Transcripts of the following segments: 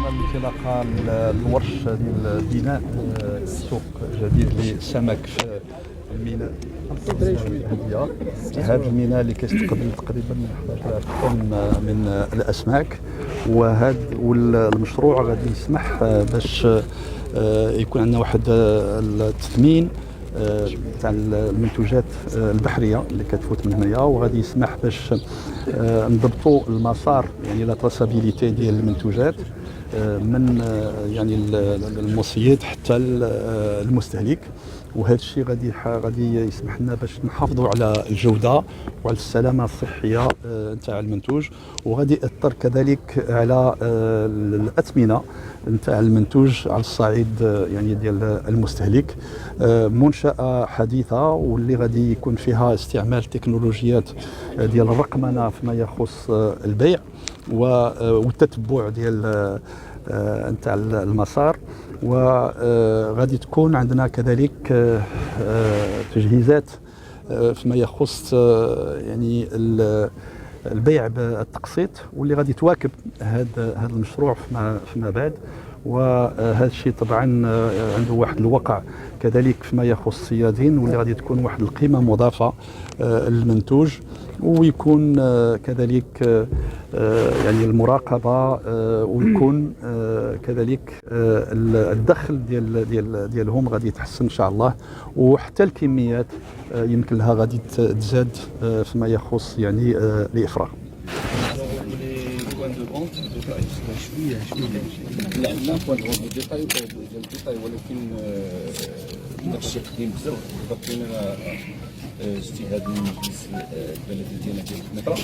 على الانطلاقه الورش ديال بناء سوق جديد للسمك في الميناء الهديه. هذا الميناء اللي كيستقبل تقريبا 11,000 طن من الاسماك، والمشروع غادي يسمح باش يكون عندنا واحد التثمين تاع المنتوجات البحريه اللي كتفوت من هنايا، وغادي يسمح باش نضبطوا المسار، يعني لا تراسابيليتي ديال المنتوجات من يعني المصيد حتى المستهلك. وهذا الشيء غادي يسمح لنا باش نحافظوا على الجوده وعلى السلامه الصحيه نتاع المنتوج، وغادي ياثر كذلك على الاثمنه نتاع المنتوج على الصعيد يعني ديال المستهلك. منشاه حديثه واللي غادي يكون فيها استعمال تكنولوجيات ديال الرقمنه فيما يخص البيع والتتبع ديال نتاع المسار. وغادي تكون عندنا كذلك تجهيزات فيما يخص يعني البيع بالتقسيط، واللي غادي تواكب هذا المشروع فيما بعد. وهذا الشيء طبعا عنده واحد الوقع كذلك فيما يخص الصيادين، واللي غادي تكون واحد القيمه مضافه للمنتوج، ويكون كذلك يعني المراقبه، ويكون كذلك الدخل ديالهم غادي يتحسن ان شاء الله، وحتى الكميات يمكن لها غادي تزاد فيما يخص يعني الافراغ. لا عندنا بوان دو ديتاي ولكن داكشي قديم بزاف. بقينا اجتهاد من المجلس البلدي ديالنا ديال النقره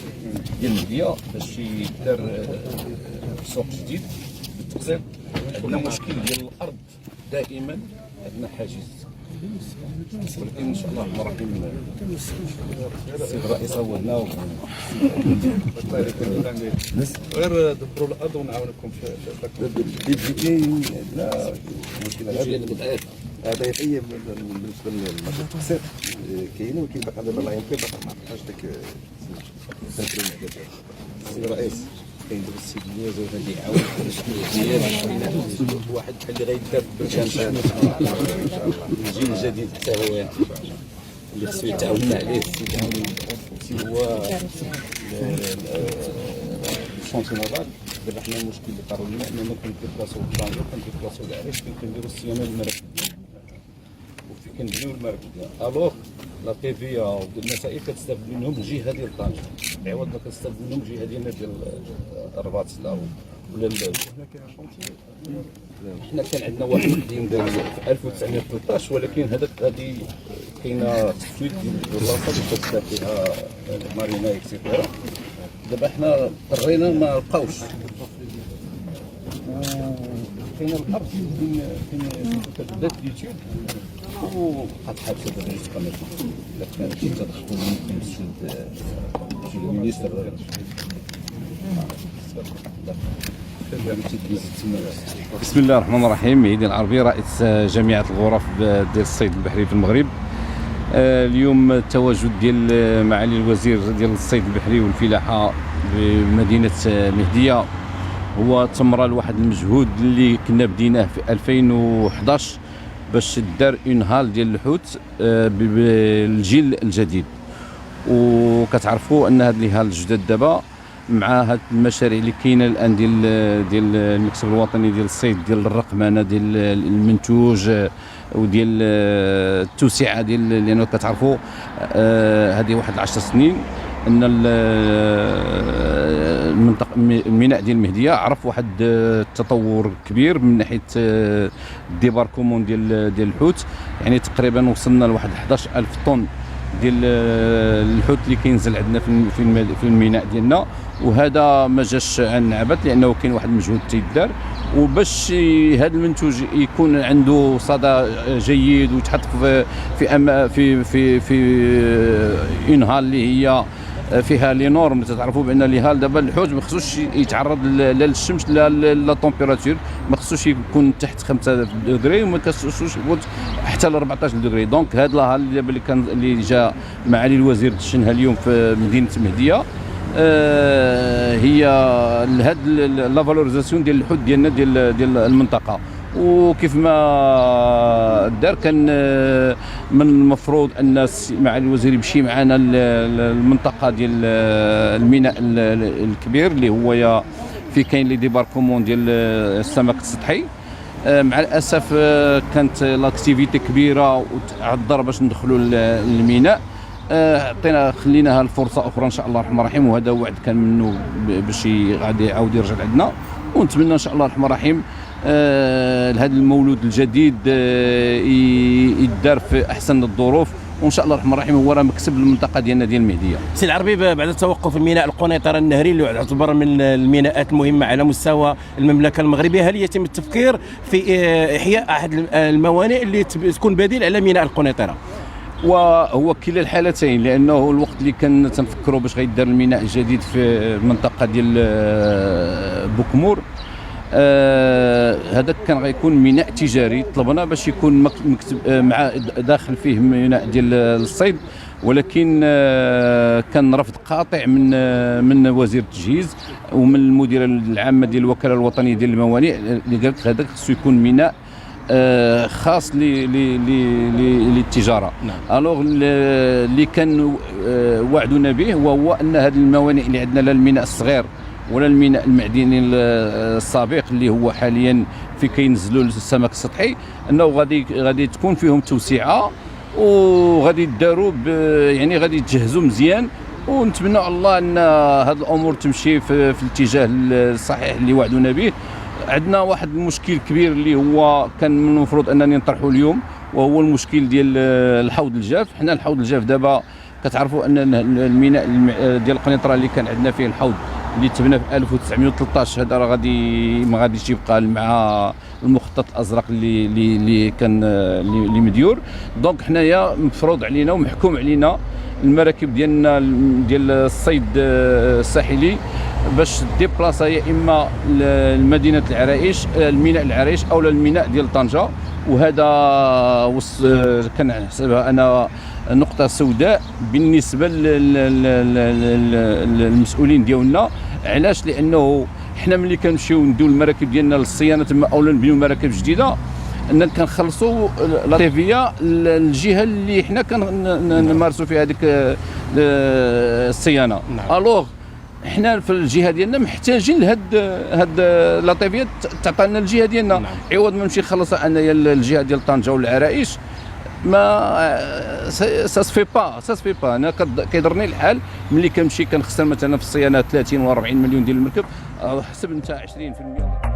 ديال المهديه باش يدار سوق جديد بالتقسيط. عندنا مشكل ديال الارض، دائما عندنا حاجز، ولكن ان شاء الله الرحمن السيد الرئيس عودنا غير دبروا الارض ونعاونكم في كاين عندنا مشكل هذا هي بالنسبه للتقسيط كاين، ولكن باقي دابا لا يمكن باقي ما عرفناش داك السيد الرئيس. كاين دابا السيد اللي غادي يعاون ديال واحد بحال اللي غيدار بالبرنامج ان شاء الله الجيل الجديد حتى هو اللي خصو يتعاوننا عليه. هو الشونتي نافال. دابا حنا المشكل اللي طرا لنا اننا كنديبلاسيو الطنجة، كنديبلاسيو العريش، كنديرو الصيانه للمراكب وفي كنبنيو المراكب ديالنا. الوغ لا تيفيا والمسائل كتستافد منهم الجهه ديال طنجة، عوض ما كتستافد منهم الجهه ديالنا ديال الرباط ولا حنا كان عندنا واحد القديم دار في 1913، ولكن هذاك غادي كاينه تفويت ديال البلاصه اللي كتدار فيها مارينا اكسيتيرا. دابا حنا اضطرينا ما لقاوش، وكاينه الارض فين كتبدا اليوتيوب وبقات حابسه دابا الاستقامه. الا كان شي تدخل من السيد المينيستر بسم الله الرحمن الرحيم. مهدي العربي، رئيس جامعة الغرف ديال الصيد البحري في المغرب. اليوم التواجد ديال معالي الوزير ديال الصيد البحري والفلاحة بمدينة مهدية هو تمرة لواحد المجهود اللي كنا بديناه في 2011 باش دار اون هال ديال الحوت بالجيل الجديد. وكتعرفوا ان هاد لي هال الجدد دابا مع هاد المشاريع اللي كاينه الان ديال المكتب الوطني ديال الصيد، ديال الرقمنه ديال المنتوج وديال التوسعه ديال، لانه كتعرفوا هذه واحد 10 سنين ان المنطقه الميناء ديال المهديه عرف واحد التطور كبير من ناحيه الديبار كومون ديال الحوت. يعني تقريبا وصلنا لواحد 11,000 طن ديال الحوت اللي كينزل عندنا في الميناء ديالنا، وهذا ما جاش عن عبث، لانه كاين واحد المجهود تيدار. وباش هذا المنتوج يكون عنده صدى جيد ويتحط في اون هال اللي هي فيها لي نورم. تعرفوا بان لي هال دابا الحوت ما خصوش يتعرض لا للشمس لا طومبيراتور، ما خصوش يكون تحت 5 دوغري وما خصوش يكون حتى ل 14 دوغري. دونك هاد لا هال دابا اللي جا معالي الوزير دشنها اليوم في مدينه مهديه هي هاد لا فالوريزاسيون ديال الحوت ديالنا ديال المنطقه. وكيف ما دار كان من المفروض ان معالي الوزير يمشي معنا المنطقه ديال الميناء الكبير اللي هو في كاين لي ديباركومون ديال السمك السطحي. مع الاسف كانت لاكتيفيتي كبيره وتعذر باش ندخلوا للميناء. خليناها الفرصه اخرى ان شاء الله الرحمن الرحيم، وهذا وعد كان منه باش غادي يعاود يرجع لعندنا، ونتمنى ان شاء الله الرحمن الرحيم هذا المولود الجديد يدار في احسن الظروف، وان شاء الله الرحمن الرحيم هو راه مكسب للمنطقه ديالنا ديال المهديه. سي العربي، بعد توقف الميناء القنيطره النهري اللي يعتبر من الميناءات المهمه على مستوى المملكه المغربيه، هل يتم التفكير في احياء احد الموانئ اللي تكون بديل على ميناء القنيطره؟ وهو كلا الحالتين، لانه الوقت اللي كان تنفكروا باش غيدار الميناء الجديد في المنطقه ديال بوكمور، هذا كان غيكون ميناء تجاري. طلبنا باش يكون مكتب مع داخل فيه ميناء ديال الصيد، ولكن كان رفض قاطع من وزير التجهيز ومن المديره العامه ديال الوكاله الوطنيه ديال الموانئ، اللي قالت هذاك خصو يكون ميناء خاص للتجاره. الوغ اللي كان وعدنا به وهو ان هذه الموانئ اللي عندنا، لا الميناء الصغير ولا الميناء المعدني السابق اللي هو حاليا في كينزلوا السمك السطحي، انه غادي تكون فيهم توسعه وغادي يداروا يعني غادي يتجهزوا مزيان، ونتمنى على الله ان هذه الامور تمشي في الاتجاه الصحيح اللي وعدونا به. عندنا واحد المشكل كبير اللي هو كان من المفروض انني نطرحه اليوم، وهو المشكل ديال الحوض الجاف. حنا الحوض الجاف دابا كتعرفوا ان الميناء ديال القنيطره اللي كان عندنا فيه الحوض اللي تبنى في 1913، هذا راه ما غاديش يبقى مع المخطط الازرق اللي كان اللي مديور. دونك حنايا مفروض علينا ومحكوم علينا المراكب ديالنا ديال الصيد الساحلي باش ديبلاصا يا اما لمدينه العرائش، الميناء العرائش، او الميناء ديال طنجه. وهذا كنحسبها انا نقطه سوداء بالنسبه للمسؤولين ديالنا. علاش؟ لانه حنا ملي كنمشيو نديو المراكب ديالنا للصيانه تما اولا نبنيو مراكب جديده، ان كنخلصوا لاطيفيه الجهه اللي حنا كنمارسوا فيها هذيك الصيانه. الوغ حنا في الجهه ديالنا محتاجين هاد لاطيفيه تعطى لنا الجهه ديالنا، عوض ما نمشي نخلصها انايا الجهه ديال طنجه والعرائش. ما ساسفي با انا كيضرني الحال ملي كنمشي كنخسر مثلا في الصيانه 30 و40 مليون ديال المركب، حسب انت 20%.